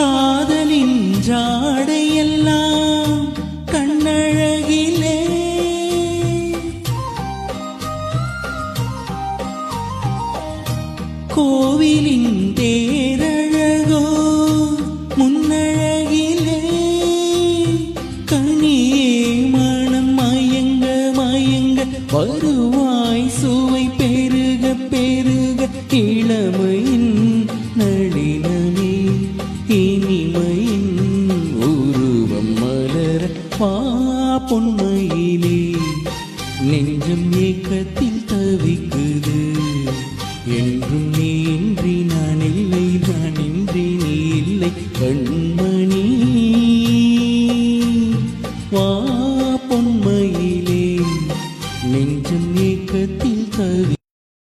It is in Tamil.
காதலின் ஜாடையெல்லாம் கண்ணழகிலே கோவிலின் தேரழகோ முன்னழகிலே கனியே மனம் மயங்க மயங்க வருவாய் சுவை பெருக பெருக இளமையின் நளினமே இனிமையின் உருவம் மலர பொன்